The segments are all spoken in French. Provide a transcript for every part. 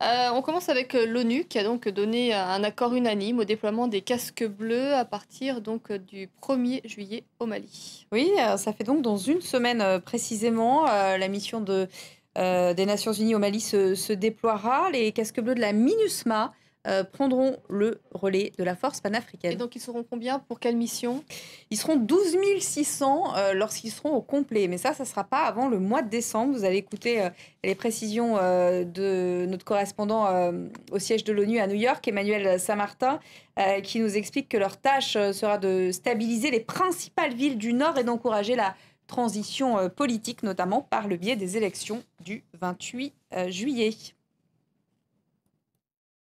On commence avec l'ONU qui a donc donné un accord unanime au déploiement des casques bleus à partir donc du 1er juillet au Mali. Oui, ça fait donc dans une semaine précisément, la mission des Nations Unies au Mali se déploiera. Les casques bleus de la MINUSMA prendront le relais de la force Et panafricaine. donc ils seront combien pour quelle mission? Ils seront 12 600 lorsqu'ils seront au complet. Mais ça ne sera pas avant le mois de décembre. Vous allez écouter les précisions de notre correspondant au siège de l'ONU à New York, Emmanuel Saint-Martin, qui nous explique que leur tâche sera de stabiliser les principales villes du Nord et d'encourager la transition politique, notamment par le biais des élections du 28 juillet.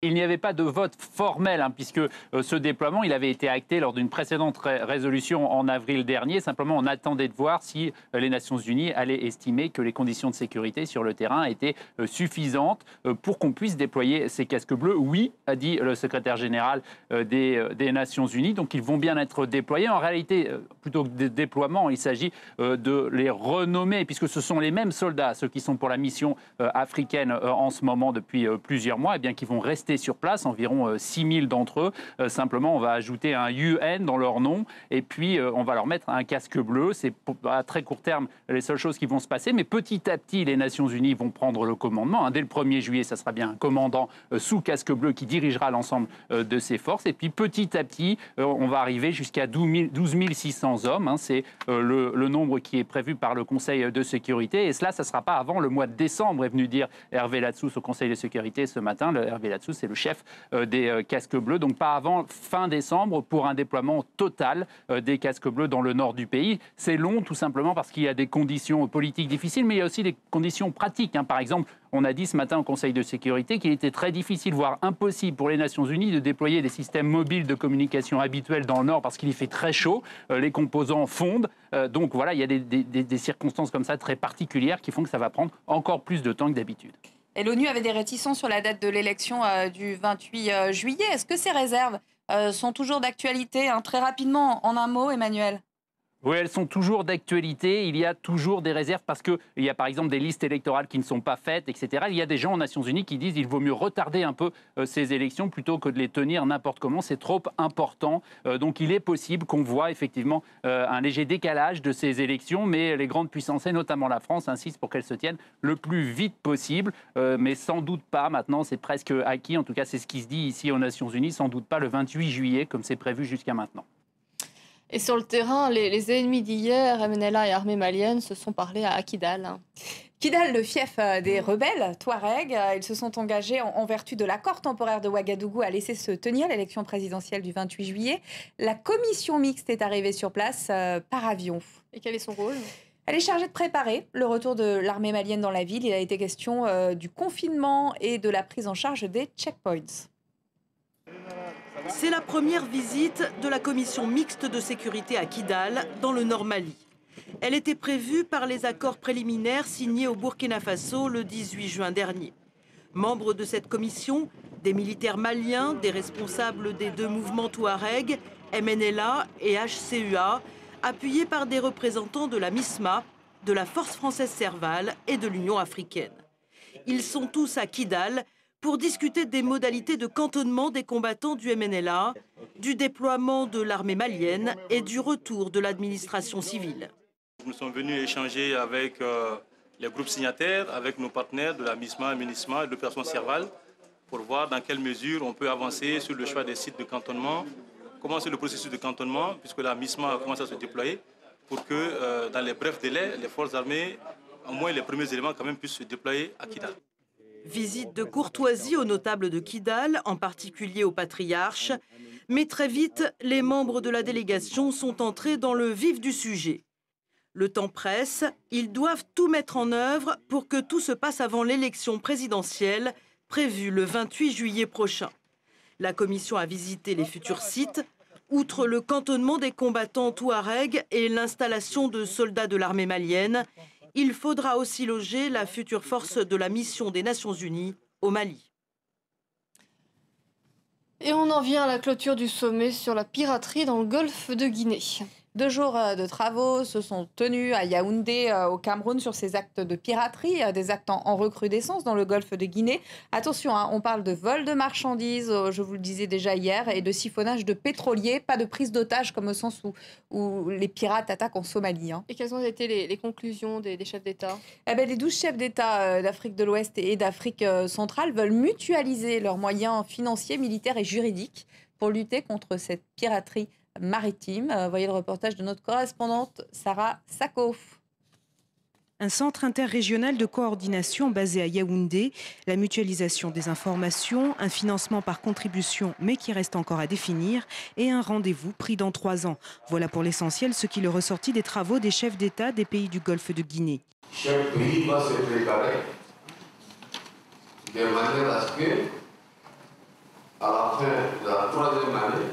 Il n'y avait pas de vote formel, puisque ce déploiement il avait été acté lors d'une précédente résolution en avril dernier. Simplement, on attendait de voir si les Nations Unies allaient estimer que les conditions de sécurité sur le terrain étaient suffisantes pour qu'on puisse déployer ces casques bleus. Oui, a dit le secrétaire général des Nations Unies. Donc, ils vont bien être déployés. En réalité, plutôt que des déploiements, il s'agit de les renommer, puisque ce sont les mêmes soldats, ceux qui sont pour la mission africaine en ce moment depuis plusieurs mois, et bien qui vont rester sur place, environ 6 000 d'entre eux. Simplement, on va ajouter un UN dans leur nom et puis on va leur mettre un casque bleu. C'est à très court terme les seules choses qui vont se passer, mais petit à petit, les Nations Unies vont prendre le commandement. Dès le 1er juillet, ça sera bien un commandant sous casque bleu qui dirigera l'ensemble de ces forces. Et puis petit à petit, on va arriver jusqu'à 12 600 hommes. C'est le nombre qui est prévu par le Conseil de sécurité. Et cela, ça ne sera pas avant le mois de décembre, est venu dire Hervé Latsous au Conseil de sécurité ce matin. Hervé Latsous, c'est le chef des casques bleus, donc pas avant fin décembre pour un déploiement total des casques bleus dans le nord du pays. C'est long tout simplement parce qu'il y a des conditions politiques difficiles, mais il y a aussi des conditions pratiques. Par exemple, on a dit ce matin au Conseil de sécurité qu'il était très difficile, voire impossible pour les Nations Unies de déployer des systèmes mobiles de communication habituels dans le nord parce qu'il y fait très chaud, les composants fondent. Donc voilà, il y a des circonstances comme ça très particulières qui font que ça va prendre encore plus de temps que d'habitude. Et l'ONU avait des réticences sur la date de l'élection du 28 juillet. Est-ce que ces réserves sont toujours d'actualité? Très rapidement, en un mot, Emmanuel. Oui, elles sont toujours d'actualité. Il y a toujours des réserves parce qu'il y a par exemple des listes électorales qui ne sont pas faites, etc. Il y a des gens aux Nations Unies qui disent qu'il vaut mieux retarder un peu ces élections plutôt que de les tenir n'importe comment. C'est trop important. Donc il est possible qu'on voit effectivement un léger décalage de ces élections, mais les grandes puissances, et notamment la France, insistent pour qu'elles se tiennent le plus vite possible. Mais sans doute pas maintenant, c'est presque acquis. En tout cas, c'est ce qui se dit ici aux Nations Unies. Sans doute pas le 28 juillet comme c'est prévu jusqu'à maintenant. Et sur le terrain, les ennemis d'hier, MNLA et armée malienne, se sont parlé à Kidal. Kidal, le fief des rebelles Touaregs, ils se sont engagés en vertu de l'accord temporaire de Ouagadougou à laisser se tenir l'élection présidentielle du 28 juillet. La commission mixte est arrivée sur place par avion. Et quel est son rôle ? Elle est chargée de préparer le retour de l'armée malienne dans la ville. Il a été question du confinement et de la prise en charge des checkpoints. C'est la première visite de la commission mixte de sécurité à Kidal, dans le Nord Mali. Elle était prévue par les accords préliminaires signés au Burkina Faso le 18 juin dernier. Membres de cette commission, des militaires maliens, des responsables des deux mouvements Touareg, MNLA et HCUA, appuyés par des représentants de la MISMA, de la Force française Serval et de l'Union africaine. Ils sont tous à Kidal pour discuter des modalités de cantonnement des combattants du MNLA, du déploiement de l'armée malienne et du retour de l'administration civile. Nous sommes venus échanger avec les groupes signataires, avec nos partenaires de la MISMA, MINISMA et de l'opération Serval, pour voir dans quelle mesure on peut avancer sur le choix des sites de cantonnement, commencer le processus de cantonnement, puisque la MISMA a commencé à se déployer, pour que dans les brefs délais, les forces armées, au moins les premiers éléments quand même, puissent se déployer à Kidal. Visite de courtoisie aux notables de Kidal, en particulier au patriarche. Mais très vite, les membres de la délégation sont entrés dans le vif du sujet. Le temps presse, ils doivent tout mettre en œuvre pour que tout se passe avant l'élection présidentielle, prévue le 28 juillet prochain. La commission a visité les futurs sites. Outre le cantonnement des combattants Touaregs et l'installation de soldats de l'armée malienne, il faudra aussi loger la future force de la mission des Nations Unies au Mali. Et on en vient à la clôture du sommet sur la piraterie dans le golfe de Guinée. 2 jours de travaux se sont tenus à Yaoundé, au Cameroun, sur ces actes de piraterie, des actes en recrudescence dans le golfe de Guinée. Attention, on parle de vol de marchandises, je vous le disais déjà hier, et de siphonnage de pétroliers, pas de prise d'otages comme au sens où les pirates attaquent en Somalie. Et quelles ont été les conclusions des chefs d'État? Les 12 chefs d'État d'Afrique de l'Ouest et d'Afrique centrale veulent mutualiser leurs moyens financiers, militaires et juridiques pour lutter contre cette piraterie maritime. Voyez le reportage de notre correspondante Sarah Sakof. Un centre interrégional de coordination basé à Yaoundé, la mutualisation des informations, un financement par contribution mais qui reste encore à définir et un rendez-vous pris dans 3 ans. Voilà pour l'essentiel ce qu'il est ressorti des travaux des chefs d'État des pays du Golfe de Guinée. Chaque pays va se préparer de manière à ce que, à la fin de la 3e année,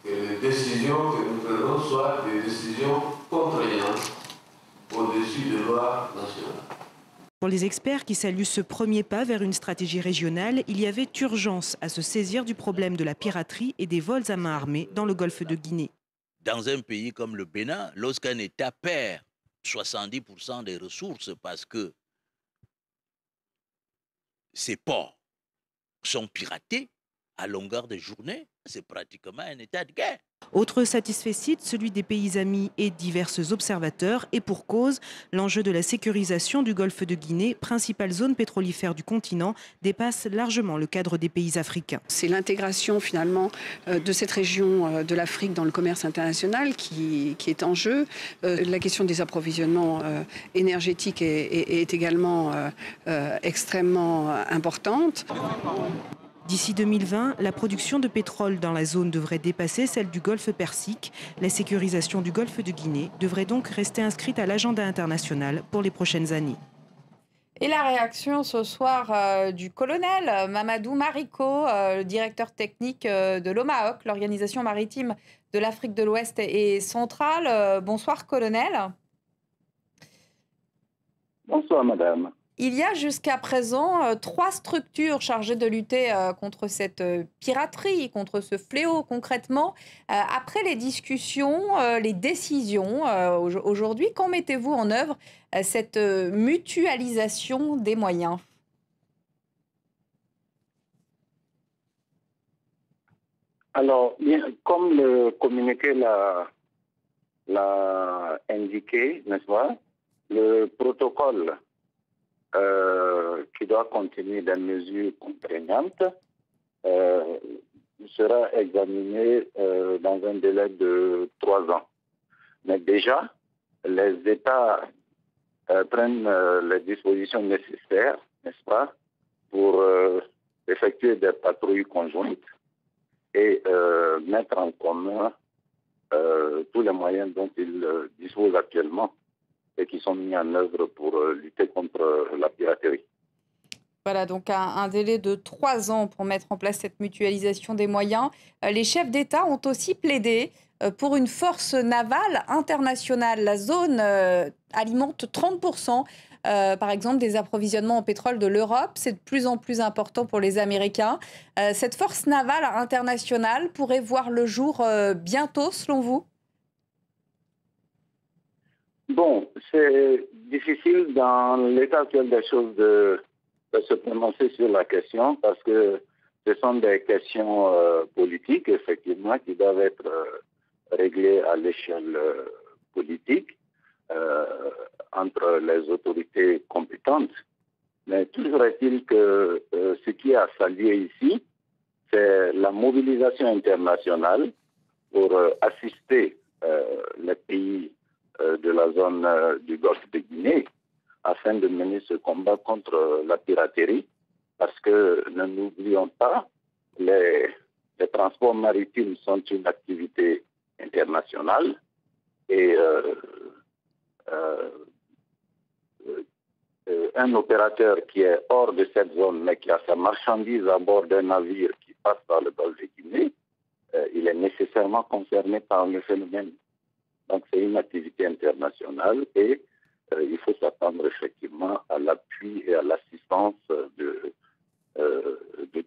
que les décisions que nous prenons soient des décisions contraignantes au-dessus de lois nationales. Pour les experts qui saluent ce premier pas vers une stratégie régionale, il y avait urgence à se saisir du problème de la piraterie et des vols à main armée dans le golfe de Guinée. Dans un pays comme le Bénin, lorsqu'un État perd 70% des ressources parce que ses ports sont piratés à longueur de journée, c'est pratiquement un état de guerre. Autre satisfecit, celui des pays amis et divers observateurs, et pour cause, l'enjeu de la sécurisation du golfe de Guinée, principale zone pétrolifère du continent, dépasse largement le cadre des pays africains. C'est l'intégration finalement de cette région de l'Afrique dans le commerce international qui est en jeu. La question des approvisionnements énergétiques est également extrêmement importante. D'ici 2020, la production de pétrole dans la zone devrait dépasser celle du golfe Persique. La sécurisation du golfe de Guinée devrait donc rester inscrite à l'agenda international pour les prochaines années. Et la réaction ce soir du colonel Mamadou Mariko, le directeur technique de l'OMAOC, l'Organisation maritime de l'Afrique de l'Ouest et centrale. Bonsoir colonel. Bonsoir madame. Il y a jusqu'à présent 3 structures chargées de lutter contre cette piraterie, contre ce fléau concrètement. Après les discussions, les décisions aujourd'hui, quand mettez-vous en œuvre cette mutualisation des moyens ? Alors, bien, comme le communiqué l'a indiqué, n'est-ce pas, le protocole qui doit contenir des mesures contraignantes sera examiné dans un délai de 3 ans. Mais déjà, les États prennent les dispositions nécessaires, n'est-ce pas, pour effectuer des patrouilles conjointes et mettre en commun tous les moyens dont ils disposent actuellement et qui sont mis en œuvre pour lutter contre la piraterie. Voilà, donc un délai de 3 ans pour mettre en place cette mutualisation des moyens. Les chefs d'État ont aussi plaidé pour une force navale internationale. La zone alimente 30%, par exemple, des approvisionnements en pétrole de l'Europe. C'est de plus en plus important pour les Américains. Cette force navale internationale pourrait voir le jour bientôt, selon vous ? Bon, c'est difficile dans l'état actuel des choses de se prononcer sur la question parce que ce sont des questions politiques, effectivement, qui doivent être réglées à l'échelle politique entre les autorités compétentes. Mais toujours est-il que ce qui est à saluer ici, c'est la mobilisation internationale pour assister les pays de la zone du golfe de Guinée afin de mener ce combat contre la piraterie. Parce que, ne n'oublions pas, les transports maritimes sont une activité internationale et un opérateur qui est hors de cette zone mais qui a sa marchandise à bord d'un navire qui passe par le golfe de Guinée, il est nécessairement concerné par le phénomène. Donc c'est une activité internationale et il faut s'attendre effectivement à l'appui et à l'assistance de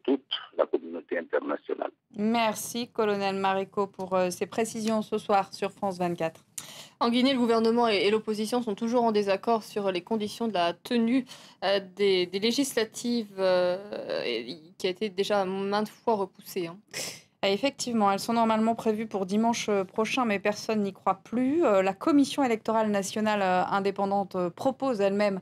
toute la communauté internationale. Merci, colonel Marico, pour ces précisions ce soir sur France 24. En Guinée, le gouvernement et l'opposition sont toujours en désaccord sur les conditions de la tenue des législatives qui a été déjà maintes fois repoussée. Effectivement, elles sont normalement prévues pour dimanche prochain, mais personne n'y croit plus. La Commission électorale nationale indépendante propose elle-même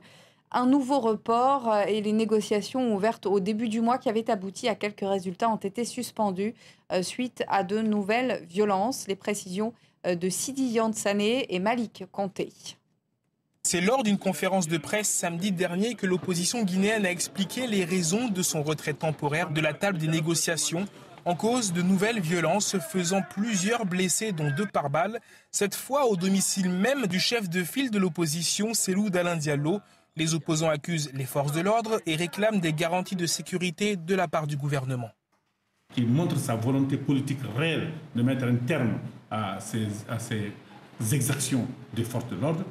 un nouveau report et les négociations ouvertes au début du mois qui avaient abouti à quelques résultats ont été suspendues suite à de nouvelles violences. Les précisions de Sidi Yansane et Malik Conté. C'est lors d'une conférence de presse samedi dernier que l'opposition guinéenne a expliqué les raisons de son retrait temporaire de la table des négociations en cause de nouvelles violences faisant plusieurs blessés dont 2 par balle, cette fois au domicile même du chef de file de l'opposition, Cellou Dalein Diallo. Les opposants accusent les forces de l'ordre et réclament des garanties de sécurité de la part du gouvernement. Il montre sa volonté politique réelle de mettre un terme à ces exactions des forces de l'ordre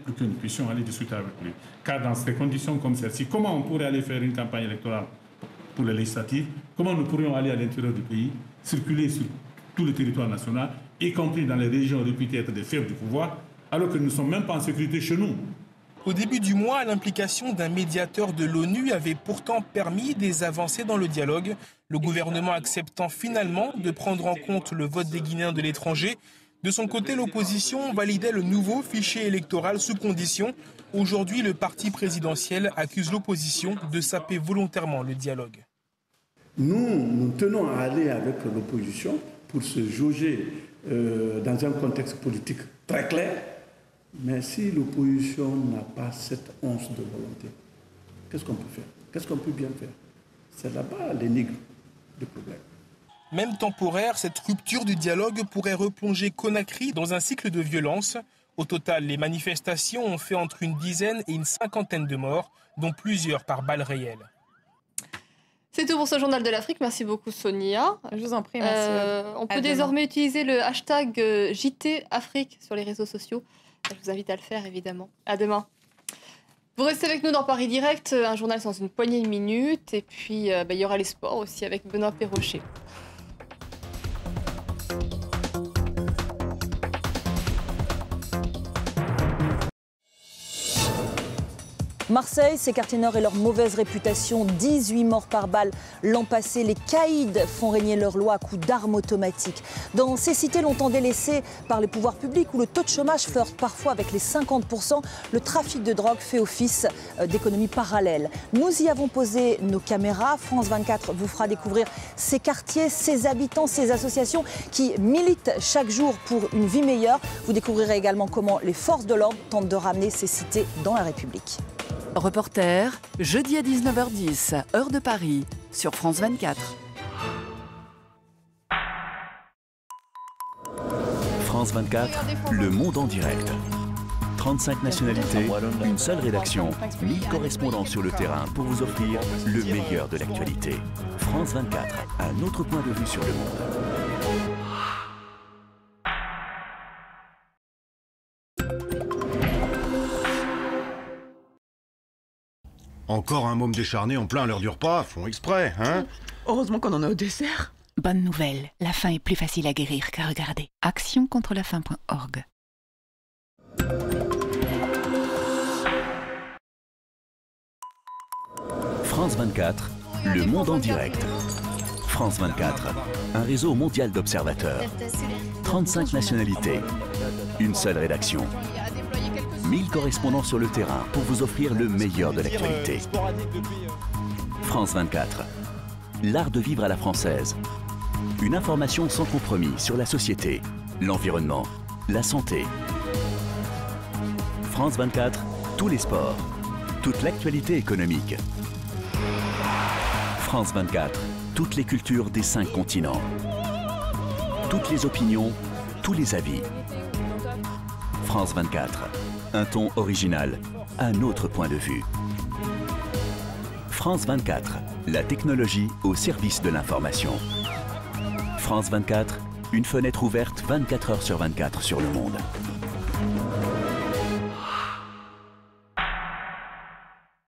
pour que nous puissions aller discuter avec lui. Car dans ces conditions comme celle-ci, comment on pourrait aller faire une campagne électorale pour les législatives? Comment nous pourrions aller à l'intérieur du pays, circuler sur tout le territoire national, y compris dans les régions réputées être des faibles du pouvoir, alors que nous ne sommes même pas en sécurité chez nous? Au début du mois, l'implication d'un médiateur de l'ONU avait pourtant permis des avancées dans le dialogue, le gouvernement acceptant finalement de prendre en compte le vote des Guinéens de l'étranger. De son côté, l'opposition validait le nouveau fichier électoral sous condition. Aujourd'hui, le parti présidentiel accuse l'opposition de saper volontairement le dialogue. Nous tenons à aller avec l'opposition pour se jauger dans un contexte politique très clair. Mais si l'opposition n'a pas cette once de volonté, qu'est-ce qu'on peut faire? Qu'est-ce qu'on peut bien faire? C'est là-bas l'énigme du problème. Même temporaire, cette rupture du dialogue pourrait replonger Conakry dans un cycle de violence. Au total, les manifestations ont fait entre une dizaine et une cinquantaine de morts, dont plusieurs par balles réelles. C'est tout pour ce journal de l'Afrique. Merci beaucoup, Sonia. Je vous en prie, merci. On peut désormais utiliser le hashtag JT Afrique sur les réseaux sociaux. Je vous invite à le faire, évidemment. À demain. Vous restez avec nous dans Paris Direct, un journal sans une poignée de minutes. Et puis, il y aura les sports aussi avec Benoît Perrochet. Marseille, ses quartiers nord et leur mauvaise réputation, 18 morts par balle l'an passé. Les caïds font régner leur loi à coups d'armes automatiques. Dans ces cités longtemps délaissées par les pouvoirs publics où le taux de chômage flirte parfois avec les 50%, le trafic de drogue fait office d'économie parallèle. Nous y avons posé nos caméras. France 24 vous fera découvrir ces quartiers, ces habitants, ces associations qui militent chaque jour pour une vie meilleure. Vous découvrirez également comment les forces de l'ordre tentent de ramener ces cités dans la République. Reporter, jeudi à 19h10, heure de Paris, sur France 24. France 24, le monde en direct. 35 nationalités, une seule rédaction, 1000 correspondants sur le terrain pour vous offrir le meilleur de l'actualité. France 24, un autre point de vue sur le monde. Encore un môme décharné en plein l'heure du repas, font exprès, hein? Heureusement qu'on en a au dessert. Bonne nouvelle, la faim est plus facile à guérir qu'à regarder. actioncontrelafaim.org. France 24, le monde en direct. France 24, un réseau mondial d'observateurs. 35 nationalités, une seule rédaction. 1000 correspondants sur le terrain pour vous offrir le meilleur de l'actualité. France 24, l'art de vivre à la française. Une information sans compromis sur la société, l'environnement, la santé. France 24, tous les sports, toute l'actualité économique. France 24, toutes les cultures des 5 continents. Toutes les opinions, tous les avis. France 24, un ton original, un autre point de vue. France 24, la technologie au service de l'information. France 24, une fenêtre ouverte 24 heures sur 24 sur le monde.